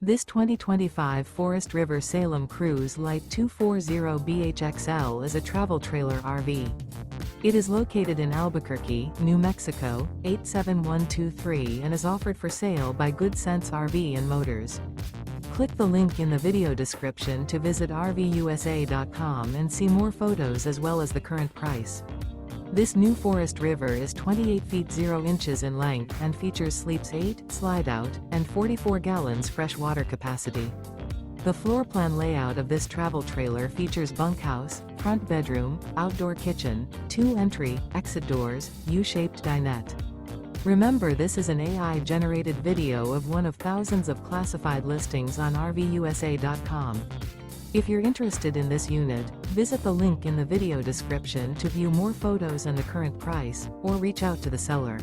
This 2025 Forest River Salem Cruise Lite 240BHXL is a travel trailer RV. It is located in Albuquerque, New Mexico, 87123 and is offered for sale by Good Sense RV and Motors. Click the link in the video description to visit RVUSA.com and see more photos as well as the current price. This new Forest River is 28 feet 0 inches in length and features sleeps 8, Slideout, and 44 gallons fresh water capacity. The floor plan layout of this travel trailer features bunkhouse, front bedroom, outdoor kitchen, 2 entry, exit doors, U-shaped dinette. Remember, this is an AI-generated video of one of thousands of classified listings on RVUSA.com. If you're interested in this unit, visit the link in the video description to view more photos and the current price, or reach out to the seller.